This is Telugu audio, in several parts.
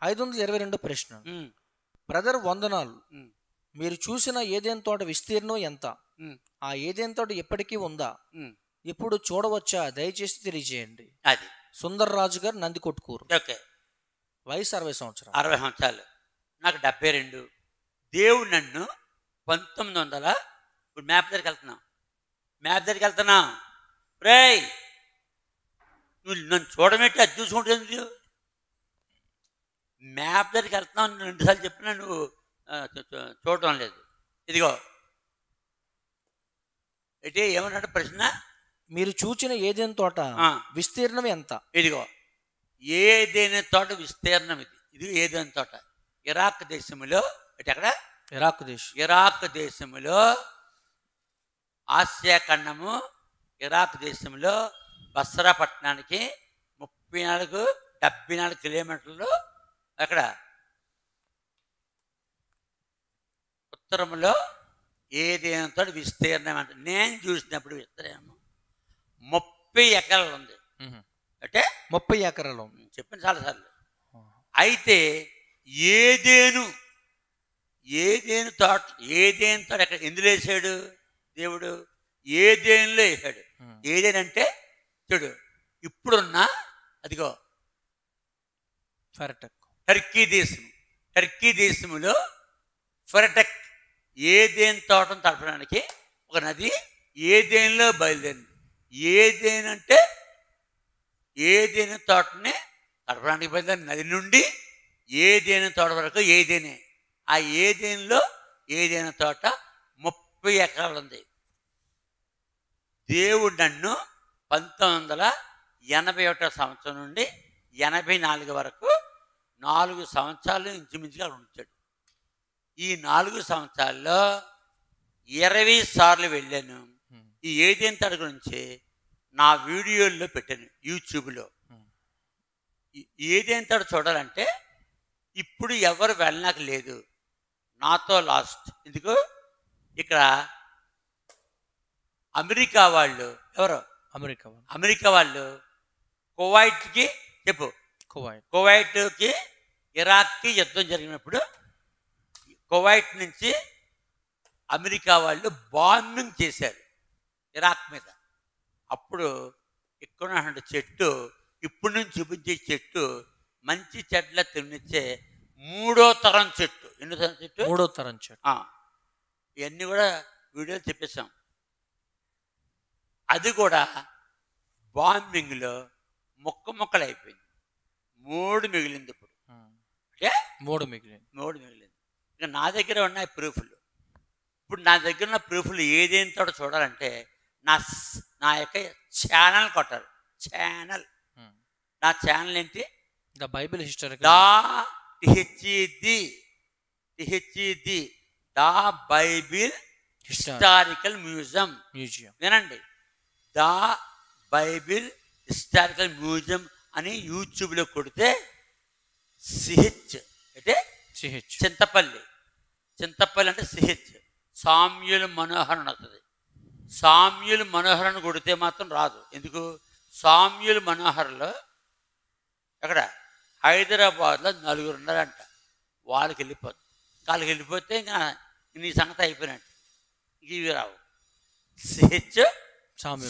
522 ప్రశ్న. బ్రదర్ వందనాలు. మీరు చూసిన ఏదైనా తోట విస్తీర్ణం ఎంత? ఆ ఏదైనా తోట ఎప్పటికీ ఉందా? ఎప్పుడు చూడవచ్చా? దయచేసి తెలియజేయండి. అది సుందర్ రాజు గారు, నంది కొట్టుకూరు. ఓకే. వయసు 60 సంవత్సరాలు. 60 సంవత్సరాలు. నాకు 72. దేవుడు నన్ను 1900 ఇప్పుడు మ్యాప్ దగ్గరికి వెళ్తున్నాం రేయ్ నువ్వు నన్ను చూడమేంటి? అది చూసుకుంటుంది. మ్యాప్ దగ్గరికి వెళ్తున్నావు 2 సార్లు చెప్పినా నువ్వు చూడటం లేదు. ఇదిగో అయితే ఏమన్నాడు ప్రశ్న? మీరు చూచిన ఏదైనా తోట విస్తీర్ణం ఎంత? ఇదిగో ఏదైనా తోట విస్తీర్ణం ఇది ఏదైనా తోట ఇరాక్ దేశంలో, ఎక్కడ? ఇరాక్ దేశంలో, ఆసియా ఖండము ఇరాక్ దేశంలో బస్రా పట్టణానికి 74 కిలోమీటర్లు అక్కడ ఉత్తరంలో ఏదైనా తోట విస్తీర్ణం అంటే నేను చూసినప్పుడు విస్తీర్ణం 30 ఎకరాలు ఉంది. అంటే 30 ఎకరాలు చెప్పిన చాలాసార్లు. అయితే ఏదేను తోట ఎక్కడ ఎందులో వేసాడు దేవుడు? ఏదేనులో వేసాడు. ఏదేనంటే చూడు ఇప్పుడున్న అదిగో టర్కీ దేశంలో ఫెరటెక్ ఏదేను తోటను తడపడానికి ఒక నది ఏదేనులో బయలుదేరింది. ఏదేనంటే ఏదేను తోటని తడపడానికి బయలుదేరిన నది నుండి ఏదేను తోట వరకు ఏదేనే. ఆ ఏదేనులో ఏదైనా తోట 30 ఎకరాలు ఉంది. దేవుడు నన్ను 1981 సంవత్సరం నుండి 84 వరకు 4 సంవత్సరాలు ఇంచుమించుగా ఉంచాడు. ఈ 4 సంవత్సరాల్లో 20 సార్లు వెళ్ళాను. ఈ ఏదైనా తోట గురించి నా వీడియోల్లో పెట్టాను యూట్యూబ్లో. ఏదైనా తోట చూడాలంటే ఇప్పుడు ఎవరు వెళ్ళడానికి లేదు, నాతో లాస్ట్. ఎందుకు? ఇక్కడ అమెరికా వాళ్ళు ఎవరు? అమెరికా వాళ్ళు కువైట్కి కువైట్కి ఇరాక్కి యుద్ధం జరిగినప్పుడు కువైట్ నుంచి అమెరికా వాళ్ళు బాంబింగ్ చేశారు ఇరాక్ మీద. అప్పుడు ఇక్కడ చెట్టు ఇప్పుడు నుంచి చూపించే చెట్టు మంచి చెట్ల తినిచ్చే 3వ తరం చెట్టు. ఎన్నో తరం చెట్టు? 3వ తరం చెట్టు. ఇవన్నీ కూడా వీడియోలు చెప్పేశాం. అది కూడా బాంబింగ్లో ముక్కలు అయిపోయింది. 3 మిగిలింది ఇప్పుడు. అంటే 3 మిగిలింది. ఇంకా నా దగ్గర ఉన్నాయి ప్రూఫ్లు. ఇప్పుడు నా దగ్గర ఉన్న ప్రూఫ్లు ఏదైనా తోట చూడాలంటే నా యొక్క ఛానల్ కొట్టాలి. నా ఛానల్ ఏంటి? The Bible historical the Bible historical museum. వినండి, ద బైబిల్ హిస్టారికల్ మ్యూజియం అని యూట్యూబ్లో కొడితే అంటే చింతపల్లి అంటే సామ్యూల్ మనోహరన్ వస్తుంది. సామ్యూల్ మనోహరన్ కొడితే మాత్రం రాదు. ఎందుకు? సామ్యూల్ మనోహర్లో ఎక్కడ హైదరాబాద్లో 4 ఉన్నారంట. వాళ్ళకి వెళ్ళిపోతే ఇంకా నీ సంగతి అయిపోయినట్టు. ఇవి రావు.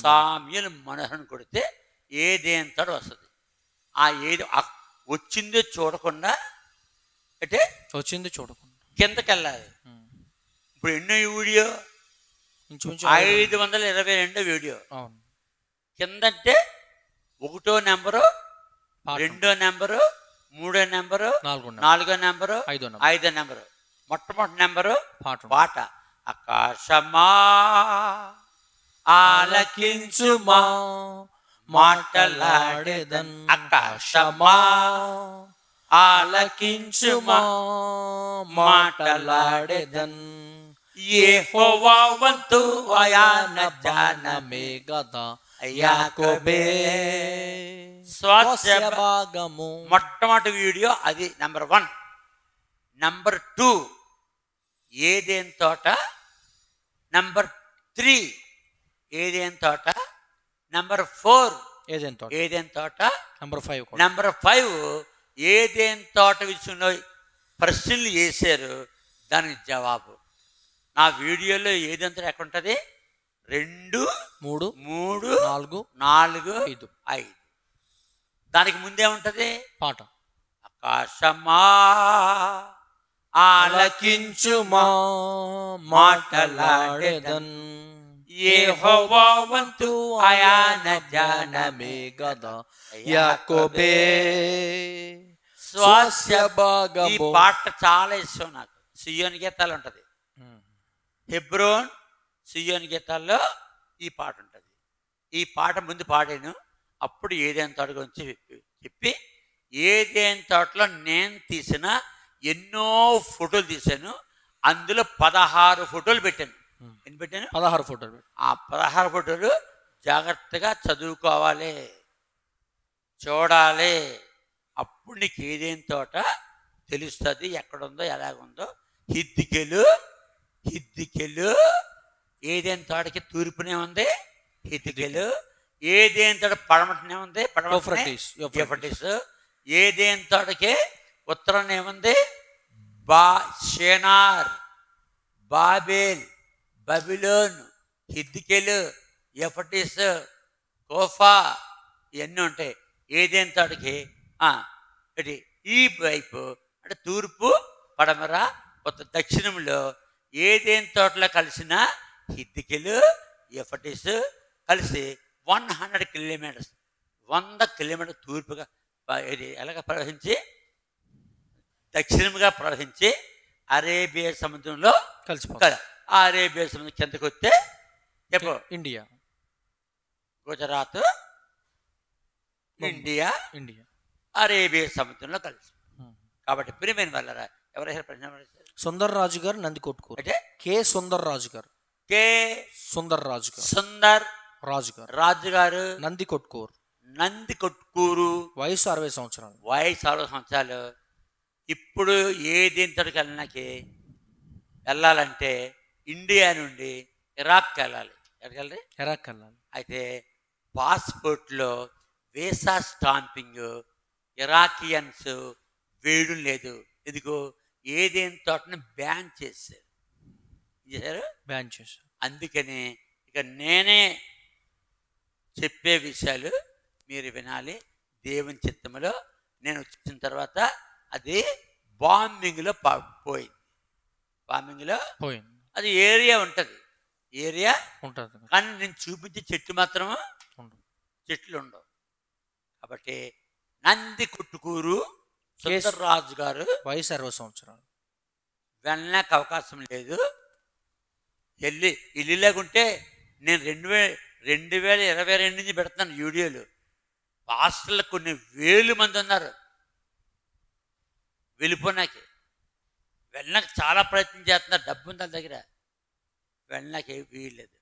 సామ్యూల్ మనోహరన్ కొడితే ఏదేంతడు వస్తుంది. ఆ ఏది వచ్చిందో చూడకుండా అంటే కిందకి వెళ్ళాలి. ఇప్పుడు ఎన్నో వీడియో? 522 వీడియో. కిందంటే 1వ నెంబరు, 2వ నెంబరు, 3వ నెంబరు, 4వ నెంబరు, 5వ నెంబరు. మొట్టమొదటి నెంబరు పాట. ఆకాశమా ఆలకించుమా మాటలాడేదన్. ఆకాశమా ఆలకించుమా మాటలాడేదన్. యెహోవా వంతు ఆయన జానమే గదా యాకోబే స్వాస్య భాగము. మొట్టమొదటి వీడియో అది నెంబర్ 1. నెంబర్ 2 ఏదేన్ తోట. నెంబర్ 3 ఏదేన్ తోట. నెంబర్ 4 ఏదేన్ తోట. నెంబర్ 5 ఏదేం తోట విషయంలో ప్రశ్నలు వేశారు, దానికి జవాబు నా వీడియోలో ఏదేం తోట ఎక్కడ ఉంటుంది? 2, 3, 4, 5. దానికి ముందే ఉంటుంది పాట. ఆకాశమా ఆలకించుమా మాటలాడెదన్ యెహోవా వంతు ఆయన జ్ఞానమే గదా యాకోబే స్వాస్య భాగము. ఈ పాట చాలా ఇష్టం నాకు. సియోని గీతాలు ఉంటుంది, హెబ్రోన్ సియోని గీతాల్లో ఈ పాట ఉంటుంది. ఈ పాట ముందు పాడాను. అప్పుడు ఏదేం తోట గురించి చెప్పి ఏదేం తోటలో నేను తీసిన ఎన్నో ఫోటోలు తీశాను. అందులో 16 ఫోటోలు పెట్టాను. ఎన్ని పెట్టాను? 16 ఫోటోలు. ఆ 16 ఫోటోలు జాగ్రత్తగా చదువుకోవాలి, చూడాలి. అప్పుడు నీకు ఏదేం తోట తెలుస్తుంది, ఎక్కడుందో ఎలాగుందో. హిద్దికెలు ఏదేం తోటకి తూర్పునే ఉంది హిద్దికెలు. ఏదేం తోట పడమటనే ఉంది యూఫ్రటీస్. ఏదేం తోటకి ఉత్తరాన్ని ఏముంది? షేనార్, బాబేల్, బబిలోన్, హిద్దికెలు, యూఫ్రటీస్, కోఫా ఇవన్నీ ఉంటాయి. ఏదేం తోటకి ఈ వైపు అంటే తూర్పు, పడమర, దక్షిణంలో ఏదేం తోటలో కలిసిన హిద్దికెలు, యూఫ్రటీస్ కలిసి 100 కిలోమీటర్స్ 100 కిలోమీటర్ తూర్పుగా ఎలాగ ప్రవహించి దక్షిణంగా ప్రవహించి అరేబియా సముద్రంలో కలిసిపోతారు. ఆ అరేబియా సముద్రం కిందకు వస్తే చెప్పు ఇండియా, గుజరాత్, ఇండియా అరేబియా సముద్రంలో కలిసి. కాబట్టి ప్రియమైన వాళ్ళరా, ఎవరైనా ప్రశ్న సుందర్ రాజు గారు నంది కొట్టుకోరు అంటే కే సుందర్ రాజు గారు, సుందర్ రాజు గారు నంది కొట్టుకూరు, వయసు 60 సంవత్సరాలు. ఇప్పుడు ఏదేం తోటకి వెళ్ళాలంటే ఇండియా నుండి ఇరాక్ వెళ్ళాలి. ఇరాక్ వెళ్ళాలి. అయితే పాస్పోర్ట్లో వీసా స్టాంపింగ్ ఇరాకియన్స్ వేయడం లేదు. ఎందుకు? ఏదేం తోటని బ్యాన్ చేశారు. అందుకని ఇక నేనే చెప్పే విషయాలు మీరు వినాలి. దేవుని చిత్తములో నేను వచ్చిన తర్వాత అది బాంబింగ్లో పోయింది. అది ఏరియా ఉంటుంది కానీ నేను చూపించే చెట్టు మాత్రం చెట్లు ఉండవు. కాబట్టి నంది కొట్టుకూరు సుందర్ రాజు గారు వయసు 60 సంవత్సరాలు. వెళ్ళడానికి అవకాశం లేదు. ఇల్లులాగుంటే నేను 2022 నుంచి పెడుతున్నాను వీడియోలు. పాస్టర్లు కొన్ని వేలు మంది ఉన్నారు. వెళ్ళిపోయినాకి వెళ్ళడానికి చాలా ప్రయత్నం చేస్తున్నారు. డబ్బు ఉంది వాళ్ళ దగ్గర, వెళ్ళడానికి వీల్లేదు.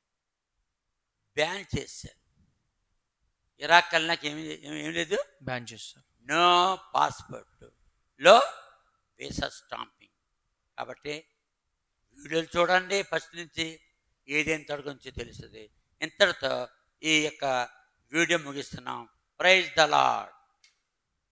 బ్యాన్ చేశారు. ఇరాక్ వెళ్ళడానికి ఏం లేదు, బ్యాన్ చేశారు. నో పాస్పోర్ట్లో వీసా స్టాంపింగ్. కాబట్టి వీడియోలు చూడండి ఫస్ట్ నుంచి, ఏదేం తోట గురించి తెలుస్తుంది. ఇంతటితో ఈ యొక్క వీడియో ముగిస్తున్నాం. Praise the lord.